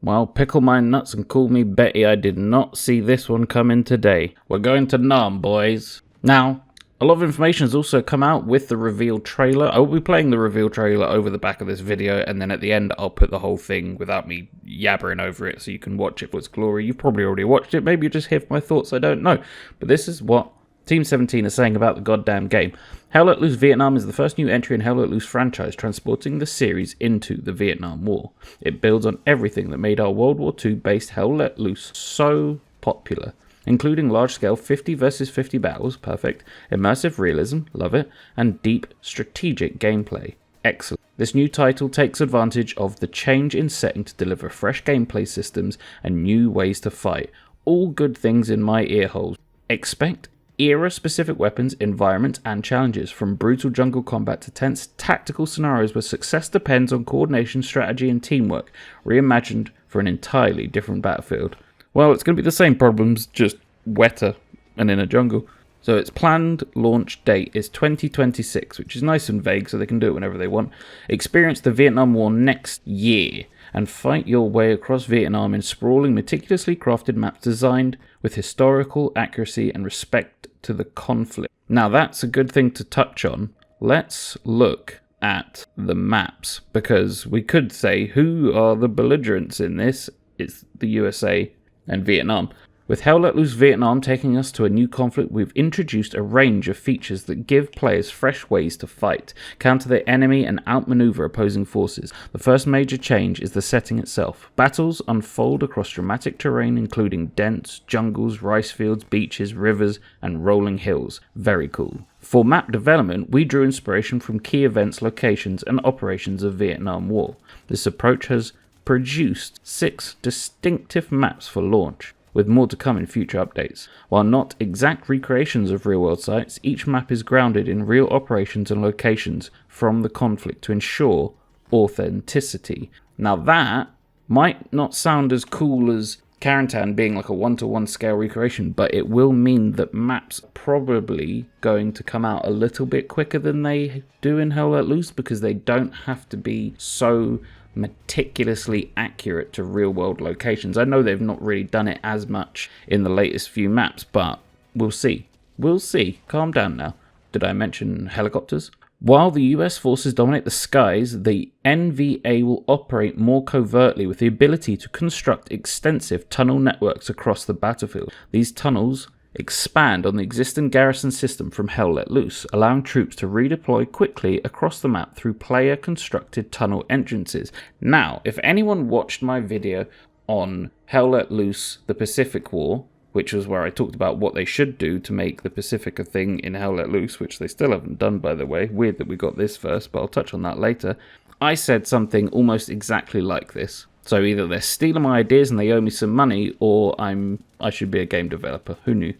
Well, pickle my nuts and call me Betty, I did not see this one coming today. We're going to Nam, boys. Now, a lot of information has also come out with the reveal trailer. I will be playing the reveal trailer over the back of this video, and then at the end I'll put the whole thing without me yabbering over it so you can watch it for its glory. You've probably already watched it, maybe you just hear my thoughts, I don't know. But this is what Team 17 is saying about the goddamn game. Hell Let Loose Vietnam is the first new entry in Hell Let Loose franchise, transporting the series into the Vietnam War. It builds on everything that made our World War II based Hell Let Loose so popular, including large-scale 50 versus 50 battles, perfect, immersive realism, love it, and deep strategic gameplay, excellent. This new title takes advantage of the change in setting to deliver fresh gameplay systems and new ways to fight. All good things in my ear holes. Expect era-specific weapons, environments, and challenges, from brutal jungle combat to tense tactical scenarios where success depends on coordination, strategy, and teamwork, reimagined for an entirely different battlefield. Well, it's going to be the same problems, just wetter and in a jungle. So its planned launch date is 2026, which is nice and vague, so they can do it whenever they want. Experience the Vietnam War next year and fight your way across Vietnam in sprawling, meticulously crafted maps designed with historical accuracy and respect to the conflict. Now, that's a good thing to touch on. Let's look at the maps, because we could say, who are the belligerents in this? It's the USA and Vietnam. With Hell Let Loose Vietnam taking us to a new conflict, we've introduced a range of features that give players fresh ways to fight, counter their enemy, and outmaneuver opposing forces. The first major change is the setting itself. Battles unfold across dramatic terrain, including dense jungles, rice fields, beaches, rivers, and rolling hills. Very cool. For map development, we drew inspiration from key events, locations, and operations of Vietnam War. This approach has produced 6 distinctive maps for launch, with more to come in future updates. While not exact recreations of real-world sites, each map is grounded in real operations and locations from the conflict to ensure authenticity. Now that might not sound as cool as Carentan being like a 1-to-1 scale recreation, but it will mean that maps are probably going to come out a little bit quicker than they do in Hell Let Loose, because they don't have to be so meticulously accurate to real-world locations. I know they've not really done it as much in the latest few maps, but we'll see. We'll see. Calm down now. Did I mention helicopters? While the US forces dominate the skies, the NVA will operate more covertly with the ability to construct extensive tunnel networks across the battlefield. These tunnels expand on the existing garrison system from Hell Let Loose, allowing troops to redeploy quickly across the map through player-constructed tunnel entrances. Now, if anyone watched my video on Hell Let Loose, the Pacific War, which was where I talked about what they should do to make the Pacific a thing in Hell Let Loose, which they still haven't done, by the way. Weird that we got this first, but I'll touch on that later. I said something almost exactly like this. So either they're stealing my ideas and they owe me some money, or I should be a game developer. Who knew?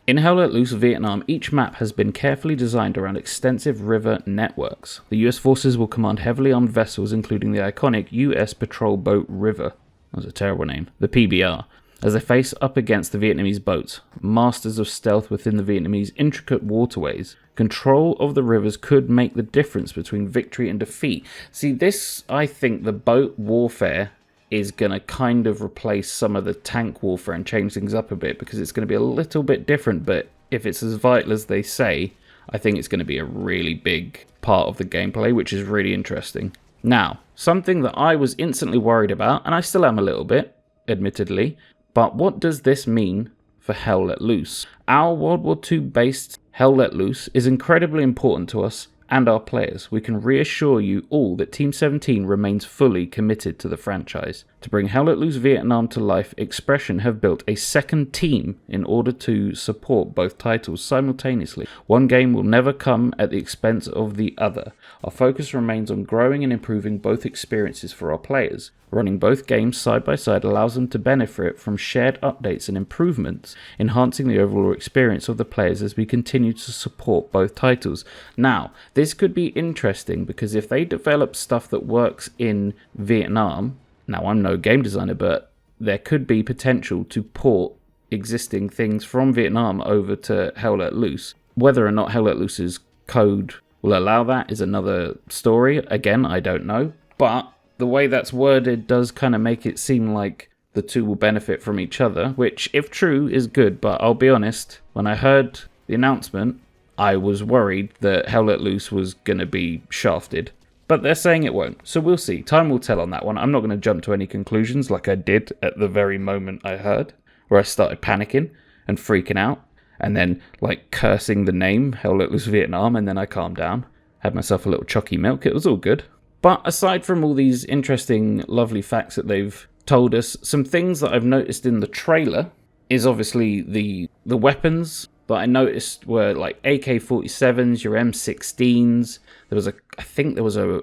In Hell Let Loose Vietnam, each map has been carefully designed around extensive river networks. The US forces will command heavily armed vessels, including the iconic US Patrol Boat River. That's a terrible name. The PBR. As they face up against the Vietnamese boats, masters of stealth within the Vietnamese intricate waterways. Control of the rivers could make the difference between victory and defeat. See, this, I think, the boat warfare is going to kind of replace some of the tank warfare and change things up a bit, because it's going to be a little bit different, but if it's as vital as they say, I think it's going to be a really big part of the gameplay, which is really interesting. Now, something that I was instantly worried about, and I still am a little bit, admittedly, but what does this mean for Hell Let Loose? Our World War II based Hell Let Loose is incredibly important to us and our players. We can reassure you all that Team 17 remains fully committed to the franchise. To bring Hell Let Loose Vietnam to life, Expression have built a second team in order to support both titles simultaneously. One game will never come at the expense of the other. Our focus remains on growing and improving both experiences for our players. Running both games side by side allows them to benefit from shared updates and improvements, enhancing the overall experience of the players as we continue to support both titles. Now, this could be interesting, because if they develop stuff that works in Vietnam, now I'm no game designer, but there could be potential to port existing things from Vietnam over to Hell Let Loose. Whether or not Hell Let Loose's code will allow that is another story. Again, I don't know, but the way that's worded does kind of make it seem like the two will benefit from each other, which, if true, is good. But I'll be honest, when I heard the announcement, I was worried that Hell Let Loose was going to be shafted. But they're saying it won't, so we'll see. Time will tell on that one. I'm not going to jump to any conclusions like I did at the very moment I heard, where I started panicking and freaking out, and then like cursing the name Hell Let Loose Vietnam, and then I calmed down, had myself a little chocky milk. It was all good. But aside from all these interesting, lovely facts that they've told us, some things that I've noticed in the trailer is obviously the weapons that I noticed were like AK-47s, your M16s. I think there was a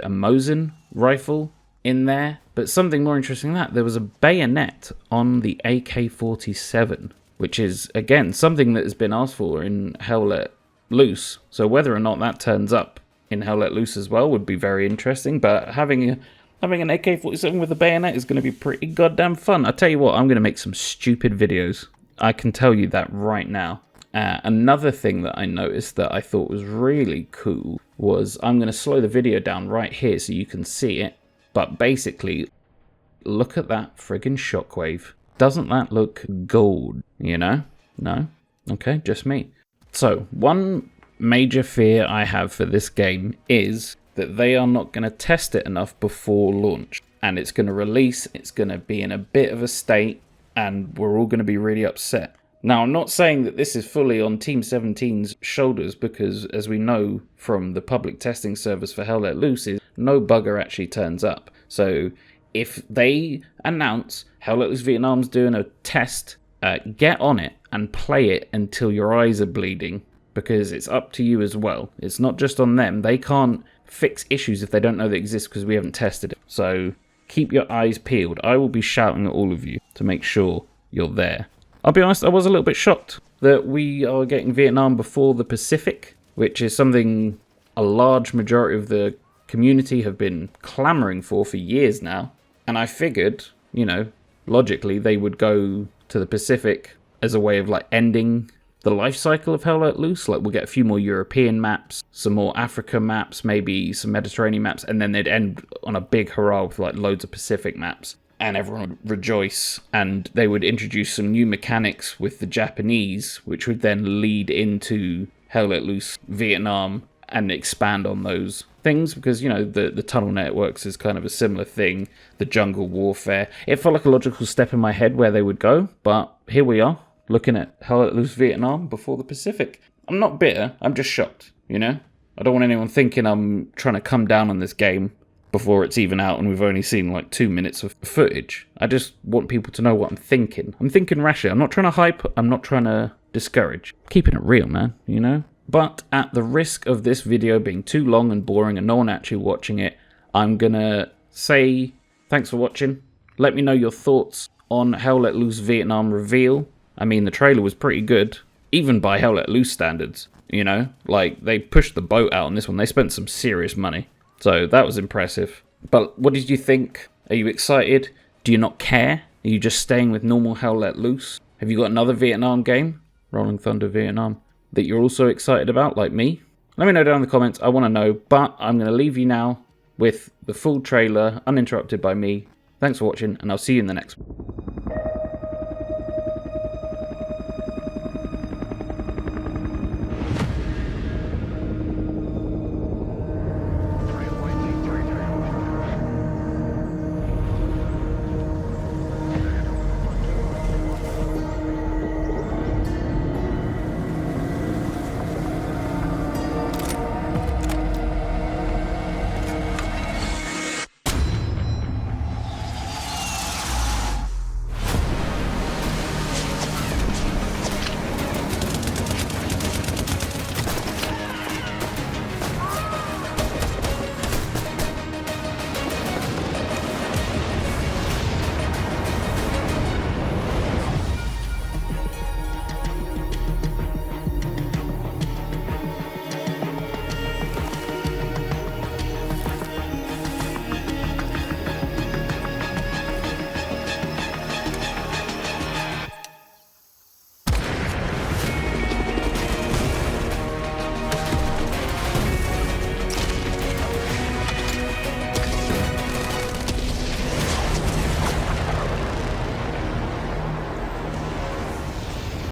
Mosin rifle in there. But something more interesting than that, there was a bayonet on the AK-47, which is, again, something that has been asked for in Hell Let Loose. So whether or not that turns up in Hell Let Loose as well would be very interesting. But having an AK-47 with a bayonet is going to be pretty goddamn fun. I tell you what, I'm going to make some stupid videos. I can tell you that right now. Another thing that I noticed that I thought was really cool was, I'm going to slow the video down right here so you can see it. But basically, look at that friggin' shockwave. Doesn't that look gold? You know? No? Okay, just me. So, one major fear I have for this game is that they are not going to test it enough before launch. And it's going to release, it's going to be in a bit of a state, and we're all going to be really upset. Now, I'm not saying that this is fully on Team 17's shoulders, because as we know from the public testing service for Hell Let Loose, no bugger actually turns up. So if they announce Hell Let Loose Vietnam's doing a test, get on it and play it until your eyes are bleeding, because it's up to you as well. It's not just on them. They can't fix issues if they don't know they exist because we haven't tested it. So keep your eyes peeled. I will be shouting at all of you to make sure you're there. I'll be honest, I was a little bit shocked that we are getting Vietnam before the Pacific, which is something a large majority of the community have been clamoring for years now. And I figured, you know, logically they would go to the Pacific as a way of like ending the life cycle of Hell Let Loose. Like, we'll get a few more European maps, some more Africa maps, maybe some Mediterranean maps, and then they'd end on a big hurrah with like loads of Pacific maps. And everyone would rejoice, and they would introduce some new mechanics with the Japanese, which would then lead into Hell Let Loose Vietnam and expand on those things, because, you know, the tunnel networks is kind of a similar thing, the jungle warfare. It felt like a logical step in my head where they would go, but here we are, looking at Hell Let Loose Vietnam before the Pacific. I'm not bitter, I'm just shocked, you know? I don't want anyone thinking I'm trying to come down on this game before it's even out and we've only seen like 2 minutes of footage. I just want people to know what I'm thinking. I'm thinking rashly. I'm not trying to hype, I'm not trying to discourage. Keeping it real, man, you know? But at the risk of this video being too long and boring and no one actually watching it, I'm gonna say thanks for watching. Let me know your thoughts on Hell Let Loose Vietnam reveal. I mean, the trailer was pretty good, even by Hell Let Loose standards, you know? Like, they pushed the boat out on this one. They spent some serious money. So that was impressive. But what did you think? Are you excited? Do you not care? Are you just staying with normal Hell Let Loose? Have you got another Vietnam game, Rolling Thunder Vietnam, that you're also excited about, like me? Let me know down in the comments. I want to know. But I'm going to leave you now with the full trailer, uninterrupted by me. Thanks for watching, and I'll see you in the next one.